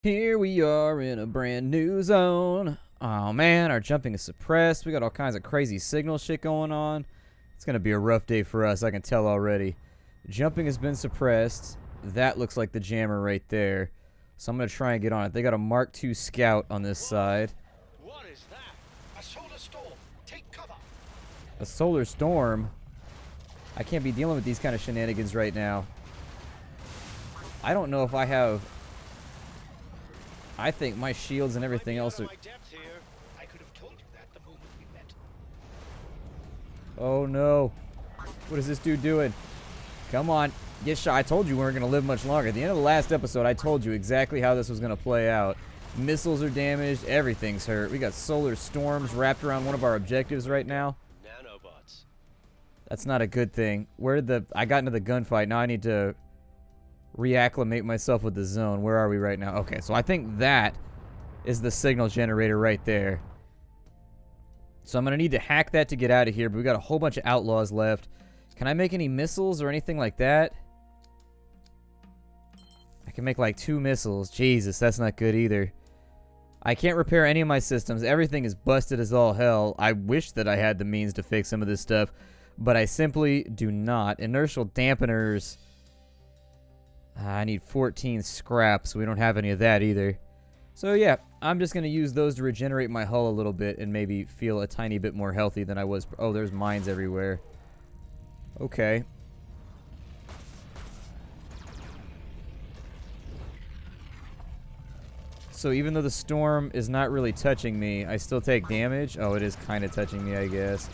Here we are in a brand new zone. Oh man, our jumping is suppressed. We got all kinds of crazy signal shit going on. It's gonna be a rough day for us, I can tell already. Jumping has been suppressed. That looks like the jammer right there. So I'm gonna try and get on it. They got a Mark II Scout on this side. What is that? A solar storm. Take cover. A solar storm? I can't be dealing with these kind of shenanigans right now. I don't know if I have... I think my shields and everything else are... I could have told you that the moment we met. Oh no. What is this dude doing? Come on. Get shot. I told you we weren't going to live much longer. At the end of the last episode, I told you exactly how this was going to play out. Missiles are damaged. Everything's hurt. We got solar storms wrapped around one of our objectives right now. Nanobots. That's not a good thing. I got into the gunfight. Now I need to reacclimate myself with the zone. Where are we right now? Okay, so I think that is the signal generator right there. So I'm going to need to hack that to get out of here, but we got a whole bunch of outlaws left. Can I make any missiles or anything like that? I can make like 2 missiles. Jesus, that's not good either. I can't repair any of my systems. Everything is busted as all hell. I wish that I had the means to fix some of this stuff, but I simply do not. Inertial dampeners. I need 14 scraps. We don't have any of that either. So yeah, I'm just going to use those to regenerate my hull a little bit and maybe feel a tiny bit more healthy than I was. Oh, there's mines everywhere. Okay. So even though the storm is not really touching me, I still take damage? Oh, it is kind of touching me, I guess.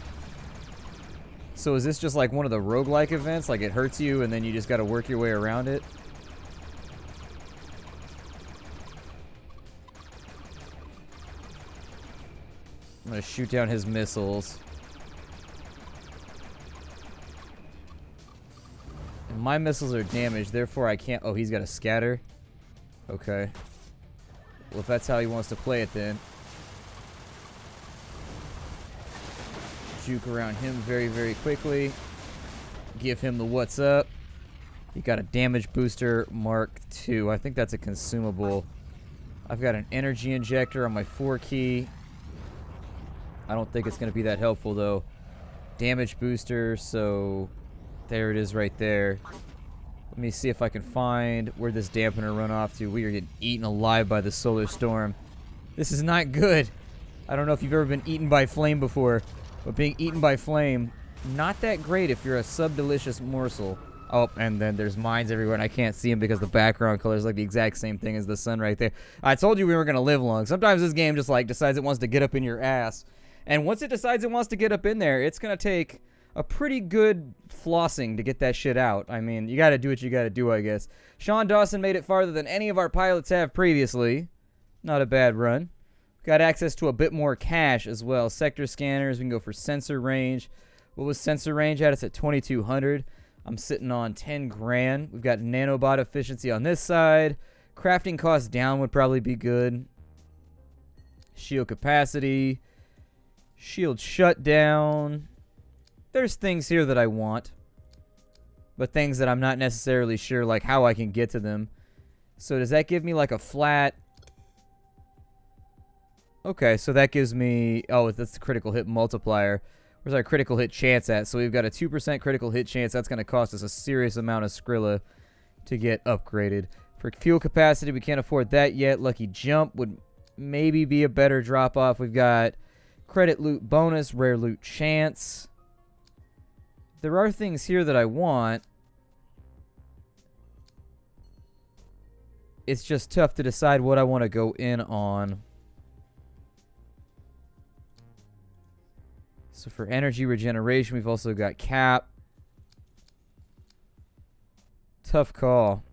So is this just like one of the roguelike events? Like it hurts you and then you just got to work your way around it? I'm going to shoot down his missiles. And my missiles are damaged, therefore I can't... Oh, he's got a scatter? Okay. Well, if that's how he wants to play it, then. Juke around him very, very quickly. Give him the what's up. He got a damage booster Mark II. I think that's a consumable. I've got an energy injector on my 4 key. I don't think it's going to be that helpful, though. Damage booster, so there it is right there. Let me see if I can find where this dampener run off to. We are getting eaten alive by the solar storm. This is not good. I don't know if you've ever been eaten by flame before, but being eaten by flame, not that great if you're a sub-delicious morsel. Oh, and then there's mines everywhere, and I can't see them because the background color is like the exact same thing as the sun right there. I told you we were going to live long. Sometimes this game just like decides it wants to get up in your ass. And once it decides it wants to get up in there, it's going to take a pretty good flossing to get that shit out. I mean, you got to do what you got to do, I guess. Sean Dawson made it farther than any of our pilots have previously. Not a bad run. Got access to a bit more cash as well. Sector scanners. We can go for sensor range. What was sensor range at? It's at 2200. I'm sitting on 10 grand. We've got nanobot efficiency on this side. Crafting cost down would probably be good. Shield capacity. Shield shutdown. There's things here that I want, but things that I'm not necessarily sure like how I can get to them. So does that give me like a flat? Okay, so that gives me, oh, that's the critical hit multiplier. Where's our critical hit chance at? So we've got a 2% critical hit chance. That's going to cost us a serious amount of Skrilla to get upgraded. For fuel capacity, we can't afford that yet. Lucky jump would maybe be a better drop off. We've got credit loot bonus, rare loot chance. There are things here that I want. It's just tough to decide what I want to go in on. So for energy regeneration, we've also got cap. Tough call.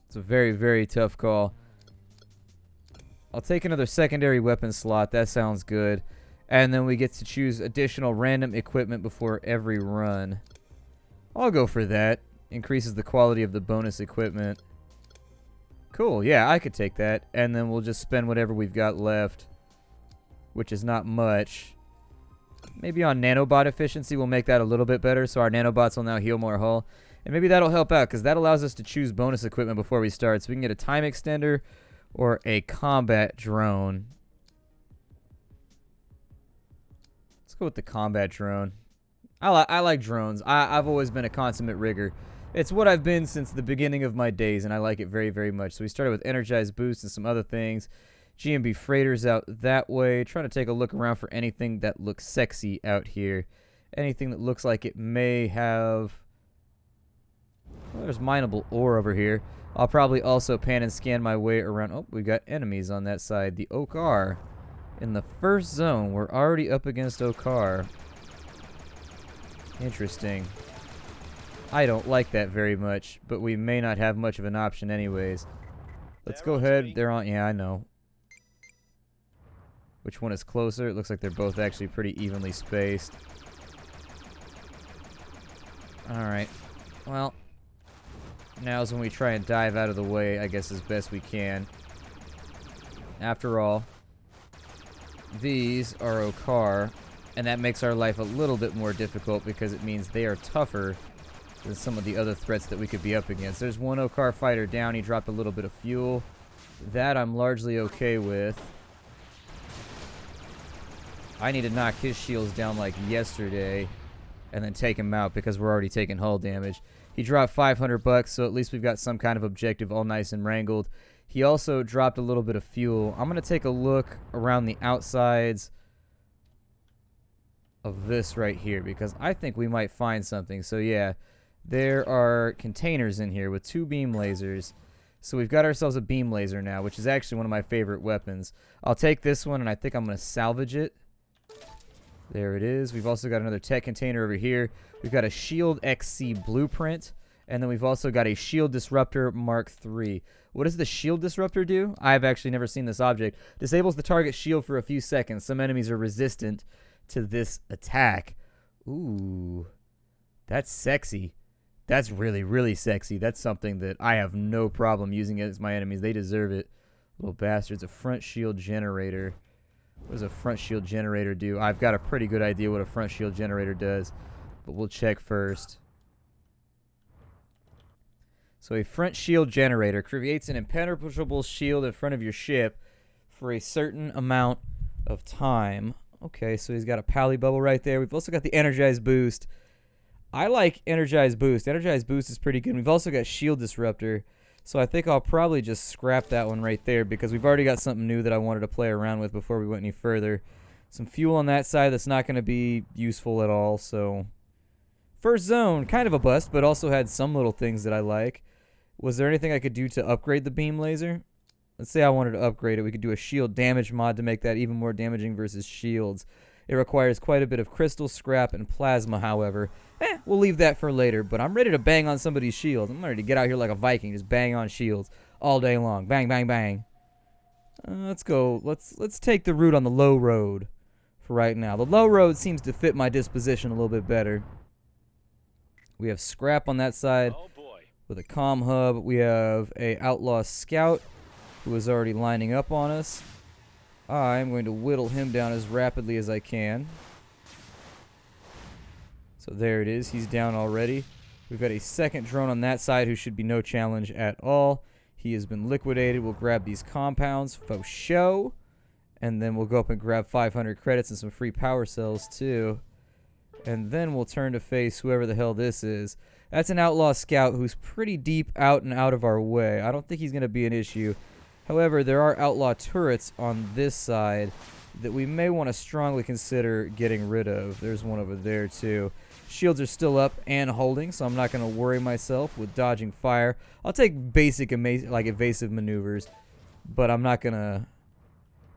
It's a very, very tough call. I'll take another secondary weapon slot. That sounds good. And then we get to choose additional random equipment before every run. I'll go for that. Increases the quality of the bonus equipment. Cool. Yeah, I could take that. And then we'll just spend whatever we've got left, which is not much. Maybe on nanobot efficiency we'll make that a little bit better, so our nanobots will now heal more hull. And maybe that'll help out, because that allows us to choose bonus equipment before we start. So we can get a time extender or a combat drone. Let's go with the combat drone. I like drones. I've always been a consummate rigger. It's what I've been since the beginning of my days, and I like it very, very much. So we started with energized boost and some other things. GMB freighters out that way. Trying to take a look around for anything that looks sexy out here. Anything that looks like it may have... Well, there's mineable ore over here. I'll probably also pan and scan my way around. Oh, we got enemies on that side. The Okar. In the first zone, we're already up against Okar. Interesting. I don't like that very much, but we may not have much of an option anyways. Let's go ahead. They're on... Yeah, I know. Which one is closer? It looks like they're both actually pretty evenly spaced. Alright. Well, now's when we try and dive out of the way, I guess, as best we can. After all, these are Okar, and that makes our life a little bit more difficult because it means they are tougher than some of the other threats that we could be up against. There's one Okar fighter down. He dropped a little bit of fuel. That I'm largely okay with. I need to knock his shields down like yesterday and then take him out because we're already taking hull damage. He dropped 500 bucks, so at least we've got some kind of objective all nice and wrangled. He also dropped a little bit of fuel. I'm going to take a look around the outsides of this right here because I think we might find something. So yeah, there are containers in here with 2 beam lasers. So we've got ourselves a beam laser now, which is actually one of my favorite weapons. I'll take this one and I think I'm going to salvage it. There it is. We've also got another tech container over here. We've got a Shield XC blueprint. And then we've also got a Shield Disruptor Mark III. What does the Shield Disruptor do? I've actually never seen this object. Disables the target shield for a few seconds. Some enemies are resistant to this attack. Ooh. That's sexy. That's really, really sexy. That's something that I have no problem using against my enemies. They deserve it. Little bastards. A front shield generator. What does a front shield generator do? I've got a pretty good idea what a front shield generator does, but we'll check first. So a front shield generator creates an impenetrable shield in front of your ship for a certain amount of time. Okay, so he's got a pally bubble right there. We've also got the energized boost. I like energized boost. Energized boost is pretty good. We've also got shield disruptor. So I think I'll probably just scrap that one right there because we've already got something new that I wanted to play around with before we went any further. Some fuel on that side that's not going to be useful at all. So first zone, kind of a bust, but also had some little things that I like. Was there anything I could do to upgrade the beam laser? Let's say I wanted to upgrade it. We could do a shield damage mod to make that even more damaging versus shields. It requires quite a bit of crystal, scrap, and plasma, however. We'll leave that for later, but I'm ready to bang on somebody's shields. I'm ready to get out here like a Viking, just bang on shields all day long. Bang, bang, bang. Let's go. Let's take the route on the low road for right now. The low road seems to fit my disposition a little bit better. We have scrap on that side with a comm hub. We have a outlaw scout who is already lining up on us. I'm going to whittle him down as rapidly as I can. So there it is. He's down already. We've got a second drone on that side who should be no challenge at all. He has been liquidated. We'll grab these compounds for show. And then we'll go up and grab 500 credits and some free power cells too. And then we'll turn to face whoever the hell this is. That's an outlaw scout who's pretty deep out and out of our way. I don't think he's going to be an issue. However, there are outlaw turrets on this side that we may want to strongly consider getting rid of. There's one over there too. Shields are still up and holding, so I'm not going to worry myself with dodging fire. I'll take basic like evasive maneuvers, but I'm not going to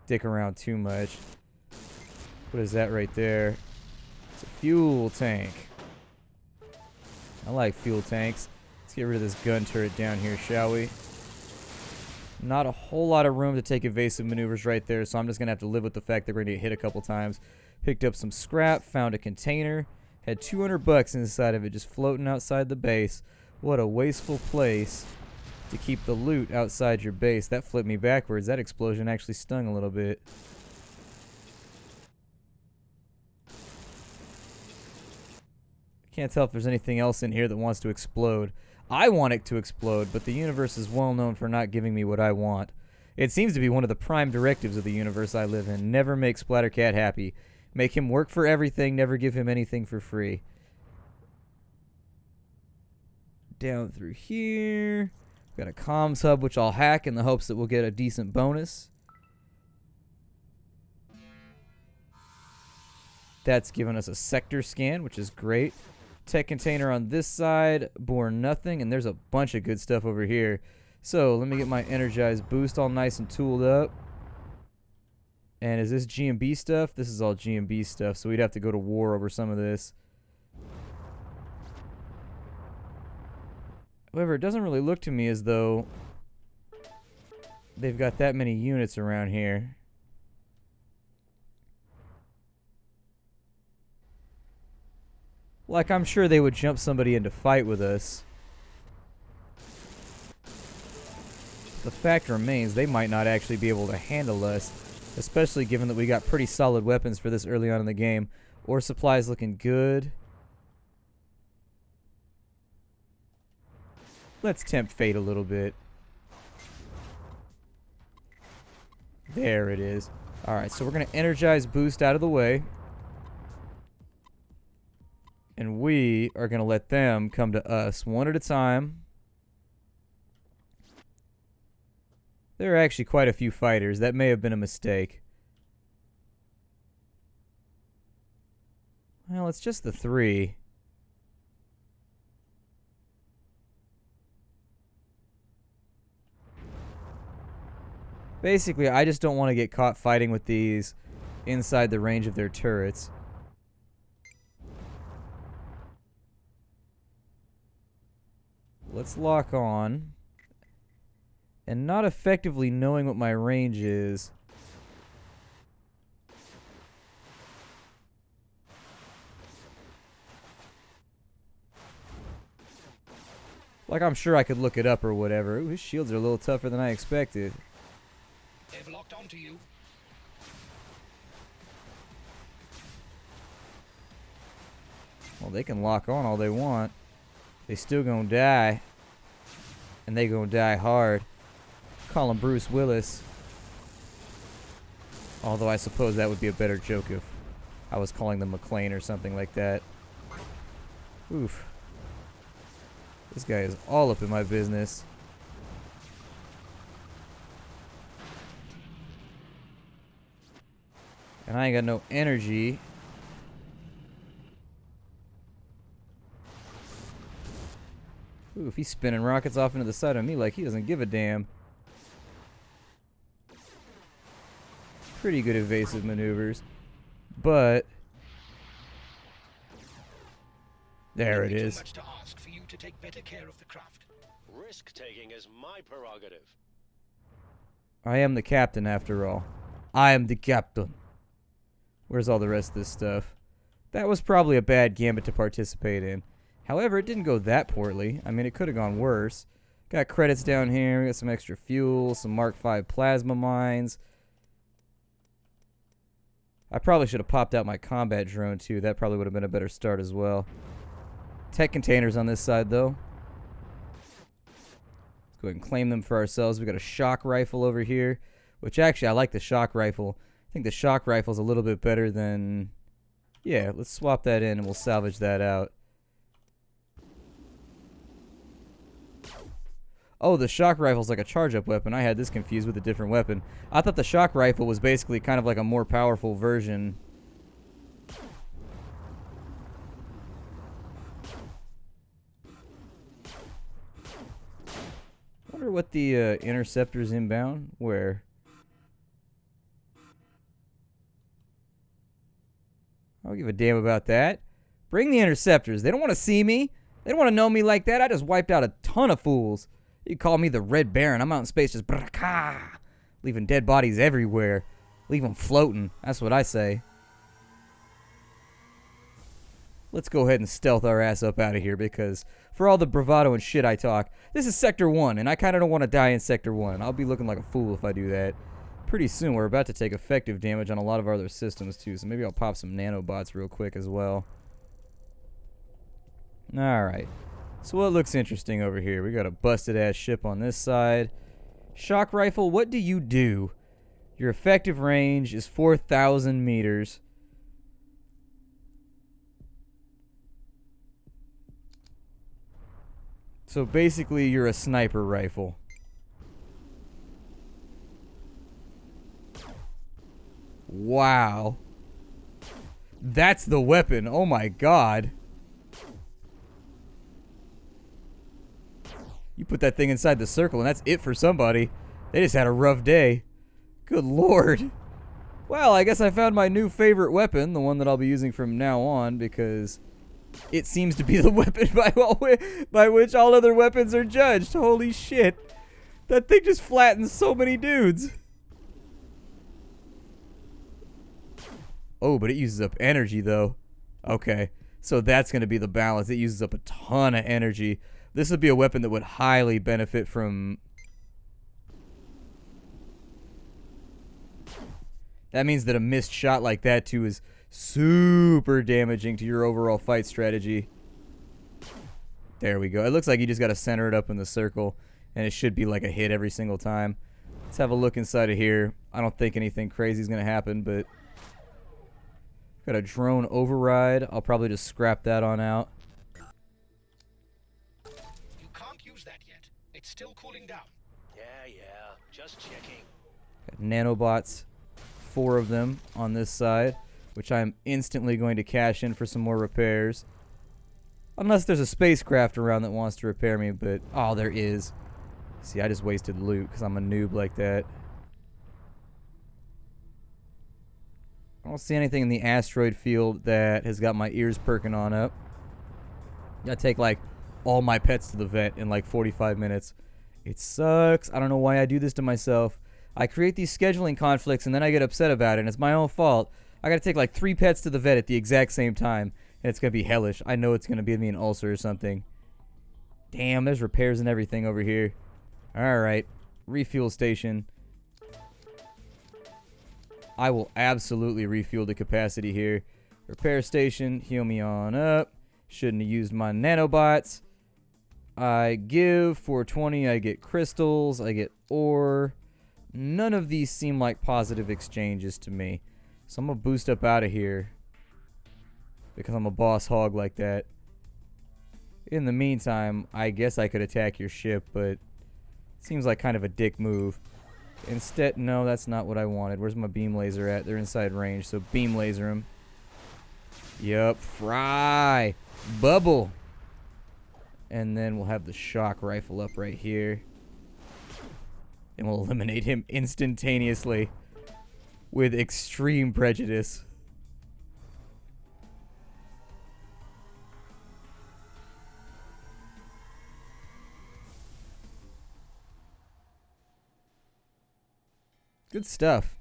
dick around too much. What is that right there? It's a fuel tank. I like fuel tanks. Let's get rid of this gun turret down here, shall we? Not a whole lot of room to take evasive maneuvers right there, so I'm just going to have to live with the fact that we're going to get hit a couple times. Picked up some scrap, found a container, had 200 bucks inside of it just floating outside the base. What a wasteful place to keep the loot outside your base. That flipped me backwards. That explosion actually stung a little bit. Can't tell if there's anything else in here that wants to explode. I want it to explode, but the universe is well known for not giving me what I want. It seems to be one of the prime directives of the universe I live in. Never make Splattercat happy. Make him work for everything, never give him anything for free. Down through here. Got a comms hub, which I'll hack in the hopes that we'll get a decent bonus. That's given us a sector scan, which is great. Tech container on this side, bore nothing, and there's a bunch of good stuff over here. So let me get my energized boost all nice and tooled up. And is this GMB stuff? This is all GMB stuff, so we'd have to go to war over some of this. However, it doesn't really look to me as though they've got that many units around here. Like, I'm sure they would jump somebody in to fight with us. The fact remains, they might not actually be able to handle us, especially given that we got pretty solid weapons for this early on in the game. Ore supply's looking good. Let's tempt fate a little bit. There it is. Alright, so we're going to energize boost out of the way. And we are going to let them come to us one at a time. There are actually quite a few fighters. That may have been a mistake. Well, it's just the 3. Basically, I just don't want to get caught fighting with these inside the range of their turrets. Let's lock on. And not effectively knowing what my range is. Like, I'm sure I could look it up or whatever. Ooh, his shields are a little tougher than I expected. They've locked onto you. Well, they can lock on all they want. They still gonna die. And they gonna die hard. Call him Bruce Willis. Although I suppose that would be a better joke if I was calling them McClane or something like that. Oof. This guy is all up in my business. And I ain't got no energy. Oof, he's spinning rockets off into the side of me like he doesn't give a damn. Pretty good evasive maneuvers. But there it is. Too much to ask for you to take better care of the craft. Risk taking is my prerogative. I am the captain after all. I am the captain. Where's all the rest of this stuff? That was probably a bad gambit to participate in. However, it didn't go that poorly. I mean, it could have gone worse. Got credits down here. We got some extra fuel, some Mark V plasma mines. I probably should have popped out my combat drone too. That probably would have been a better start as well. Tech containers on this side though. Let's go ahead and claim them for ourselves. We got a shock rifle over here, which actually I like the shock rifle. I think the shock rifle's a little bit better than... Yeah, let's swap that in and we'll salvage that out. Oh, the shock rifle's like a charge-up weapon. I had this confused with a different weapon. I thought the shock rifle was basically kind of like a more powerful version. Wonder what the interceptor's inbound. Where? I don't give a damn about that. Bring the interceptors. They don't want to see me. They don't want to know me like that. I just wiped out a ton of fools. You call me the Red Baron. I'm out in space just braka, leaving dead bodies everywhere. Leave them floating. That's what I say. Let's go ahead and stealth our ass up out of here because for all the bravado and shit I talk, this is Sector 1 and I kind of don't want to die in Sector 1. I'll be looking like a fool if I do that. Pretty soon we're about to take effective damage on a lot of our other systems too, so maybe I'll pop some nanobots real quick as well. Alright. So what looks interesting over here? We got a busted ass ship on this side. Shock rifle, what do you do? Your effective range is 4,000 meters. So basically you're a sniper rifle. Wow. That's the weapon. Oh my god. You put that thing inside the circle and that's it for somebody. They just had a rough day. Good lord. Well, I guess I found my new favorite weapon, the one that I'll be using from now on, because it seems to be the weapon by which all other weapons are judged. Holy shit. That thing just flattens so many dudes. Oh, but it uses up energy, though. Okay. So that's going to be the balance. It uses up a ton of energy. This would be a weapon that would highly benefit from... That means that a missed shot like that, too, is super damaging to your overall fight strategy. There we go. It looks like you just got to center it up in the circle, and it should be like a hit every single time. Let's have a look inside of here. I don't think anything crazy is going to happen, but... Got a drone override. I'll probably just scrap that on out. You can't use that yet. It's still cooling down. Yeah, just checking. Got nanobots. 4 of them on this side, which I'm instantly going to cash in for some more repairs. Unless there's a spacecraft around that wants to repair me, but... Oh, there is. See, I just wasted loot because I'm a noob like that. I don't see anything in the asteroid field that has got my ears perking on up. I take, like, all my pets to the vet in, like, 45 minutes. It sucks. I don't know why I do this to myself. I create these scheduling conflicts, and then I get upset about it, and it's my own fault. I gotta take, like, 3 pets to the vet at the exact same time, and it's gonna be hellish. I know it's gonna give me an ulcer or something. Damn, there's repairs and everything over here. Alright. Refuel station. I will absolutely refuel the capacity here. Repair station, heal me on up. Shouldn't have used my nanobots. I give 420, I get crystals, I get ore. None of these seem like positive exchanges to me. So I'm going to boost up out of here. Because I'm a boss hog like that. In the meantime, I guess I could attack your ship, but it seems like kind of a dick move. Instead, no, that's not what I wanted. Where's my beam laser at? They're inside range, so beam laser them. Yup, fry! Bubble! And then we'll have the shock rifle up right here. And we'll eliminate him instantaneously. With extreme prejudice. Good stuff.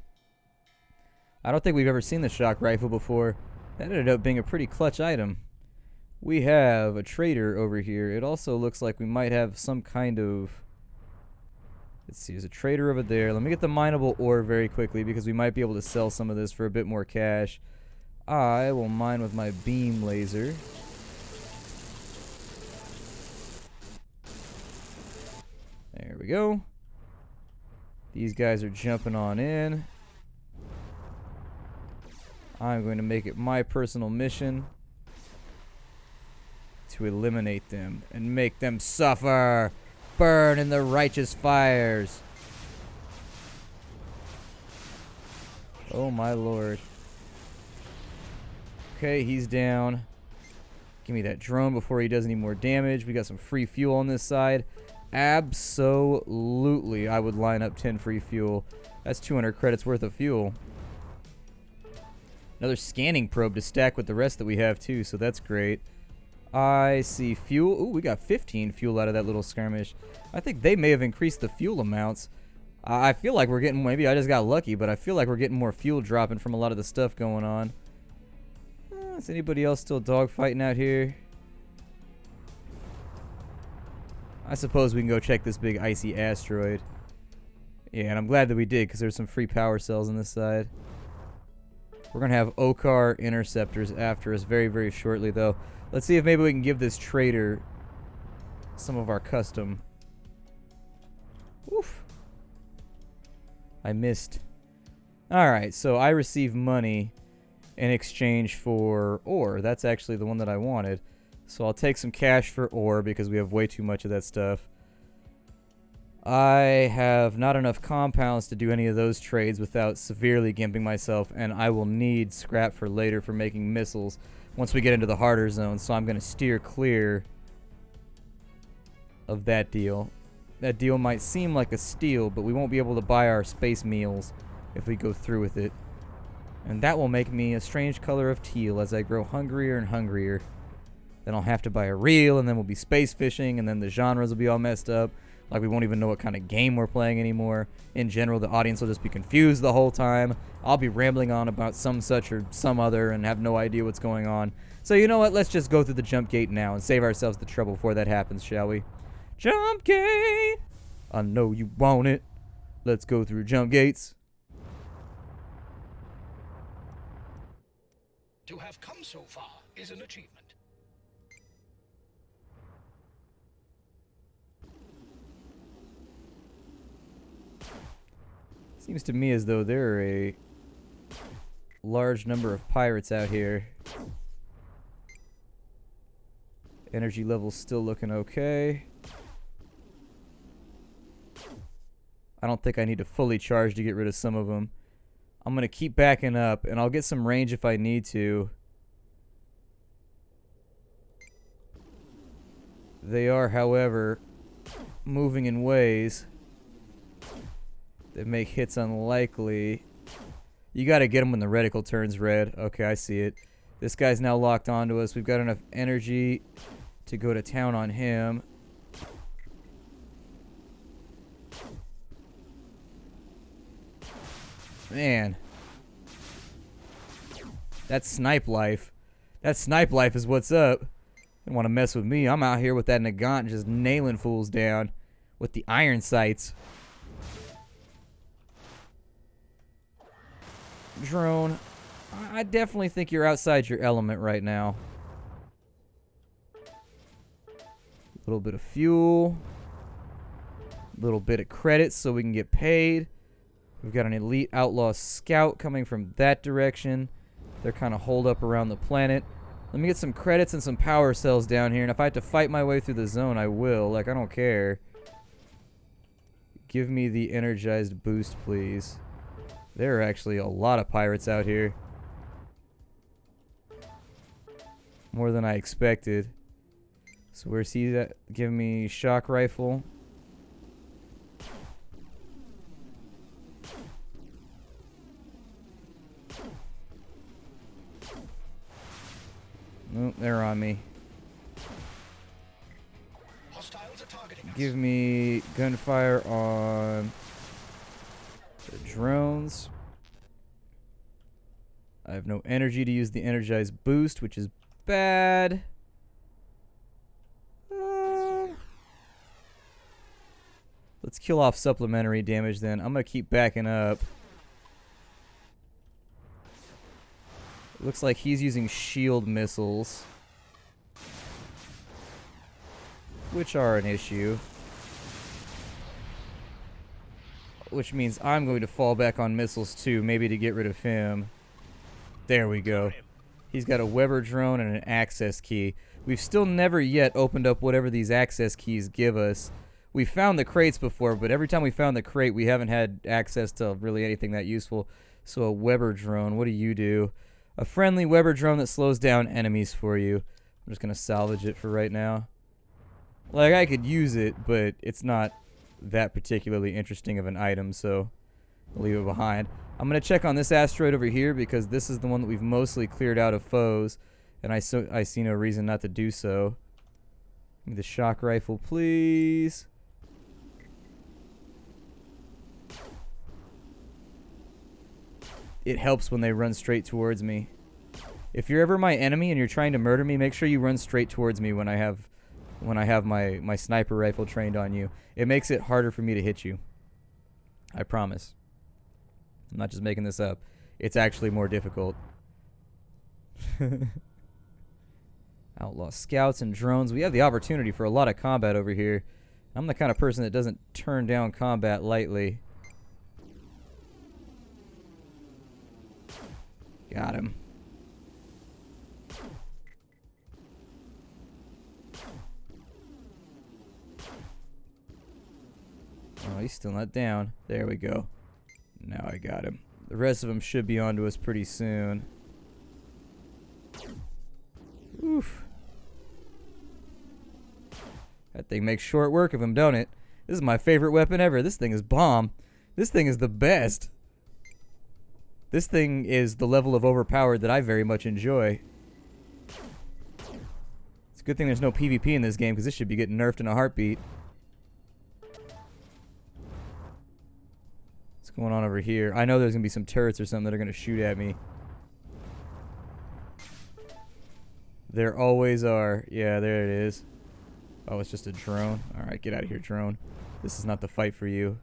I don't think we've ever seen the shock rifle before. That ended up being a pretty clutch item. We have a trader over here. It also looks like we might have some kind of... Let's see, there's a trader over there. Let me get the mineable ore very quickly because we might be able to sell some of this for a bit more cash. I will mine with my beam laser. There we go. These guys are jumping on in. I'm going to make it my personal mission to eliminate them and make them suffer. Burn in the righteous fires. Oh my lord. Okay, he's down. Give me that drone before he does any more damage. We got some free fuel on this side. Absolutely, I would line up 10 free fuel. That's 200 credits worth of fuel. Another scanning probe to stack with the rest that we have too, so that's great. I see fuel. Ooh, we got 15 fuel out of that little skirmish. I think they may have increased the fuel amounts. I feel like we're getting, maybe I just got lucky, but I feel like we're getting more fuel dropping from a lot of the stuff going on. Is anybody else still dogfighting out here? I suppose we can go check this big icy asteroid. Yeah, and I'm glad that we did because there's some free power cells on this side. We're going to have Okar interceptors after us very, very shortly, though. Let's see if maybe we can give this trader some of our custom. Oof. I missed. Alright, so I receive money in exchange for ore. That's actually the one that I wanted. So I'll take some cash for ore because we have way too much of that stuff. I have not enough compounds to do any of those trades without severely gimping myself, and I will need scrap for later for making missiles once we get into the harder zone, so I'm going to steer clear of that deal. That deal might seem like a steal, but we won't be able to buy our space meals if we go through with it. And that will make me a strange color of teal as I grow hungrier and hungrier. Then I'll have to buy a reel, and then we'll be space fishing, and then the genres will be all messed up. Like, we won't even know what kind of game we're playing anymore. In general, the audience will just be confused the whole time. I'll be rambling on about some such or some other and have no idea what's going on. So you know what? Let's just go through the jump gate now and save ourselves the trouble before that happens, shall we? Jump gate! I know you want it. Let's go through jump gates. To have come so far is an achievement. Seems to me as though there are a large number of pirates out here. Energy level's still looking okay. I don't think I need to fully charge to get rid of some of them. I'm going to keep backing up, and I'll get some range if I need to. They are, however, moving in ways that make hits unlikely. You got to get them when the reticle turns red. Okay, I see it. This guy's now locked onto us. We've got enough energy to go to town on him. Man. That snipe life. That snipe life is what's up. Don't want to mess with me. I'm out here with that Nagant just nailing fools down with the iron sights. Drone, I definitely think you're outside your element right now. A little bit of fuel. A little bit of credits so we can get paid. We've got an elite outlaw scout coming from that direction. They're kind of holed up around the planet. Let me get some credits and some power cells down here, and if I have to fight my way through the zone, I will. Like, I don't care. Give me the energized boost, please. There are actually a lot of pirates out here. More than I expected. So where's he at? Give me shock rifle. Nope, they're on me. Hostiles are targeting us. Give me gunfire on the drones. I have no energy to use the energized boost, which is bad. Let's kill off supplementary damage then. I'm going to keep backing up. Looks like he's using shield missiles, which are an issue. Which means I'm going to fall back on missiles too, maybe to get rid of him. There we go. He's got a Weber drone and an access key. We've still never yet opened up whatever these access keys give us. We found the crates before, but every time we found the crate, we haven't had access to really anything that useful. So a Weber drone, what do you do? A friendly Weber drone that slows down enemies for you. I'm just going to salvage it for right now. Like, I could use it, but it's not that particularly interesting of an item, so I'll leave it behind. I'm going to check on this asteroid over here because this is the one that we've mostly cleared out of foes, and I see no reason not to do so. Give me the shock rifle, please. It helps when they run straight towards me. If you're ever my enemy and you're trying to murder me, make sure you run straight towards me when I have my sniper rifle trained on you. It makes it harder for me to hit you. I promise. I'm not just making this up. It's actually more difficult. Outlaw scouts and drones. We have the opportunity for a lot of combat over here. I'm the kind of person that doesn't turn down combat lightly. Got him. Oh, he's still not down. There we go. Now I got him. The rest of them should be onto us pretty soon. Oof. That thing makes short work of him, don't it? This is my favorite weapon ever. This thing is bomb. This thing is the best. This thing is the level of overpowered that I very much enjoy. It's a good thing there's no PvP in this game, because this should be getting nerfed in a heartbeat. What's going on over here? I know there's going to be some turrets or something that are going to shoot at me. There always are. Yeah, there it is. Oh, it's just a drone. Alright, get out of here, drone. This is not the fight for you.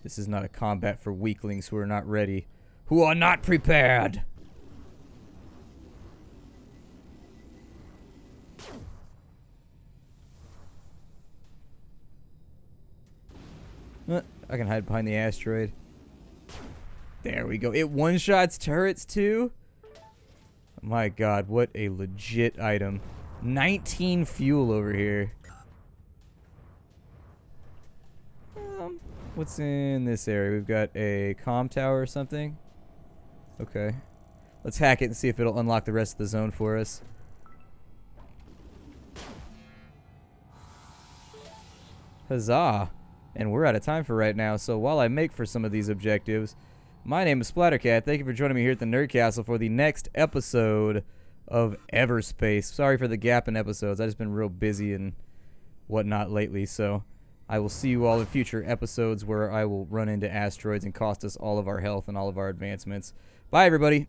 This is not a combat for weaklings who are not ready. Who are not prepared! I can hide behind the asteroid. There we go. It one-shots turrets too? My god, what a legit item. 19 fuel over here. What's in this area? We've got a comm tower or something. Okay. Let's hack it and see if it'll unlock the rest of the zone for us. Huzzah! And we're out of time for right now, so while I make for some of these objectives, my name is Splattercat. Thank you for joining me here at the Nerd Castle for the next episode of Everspace. Sorry for the gap in episodes. I've just been real busy and whatnot lately, so I will see you all in future episodes where I will run into asteroids and cost us all of our health and all of our advancements. Bye, everybody.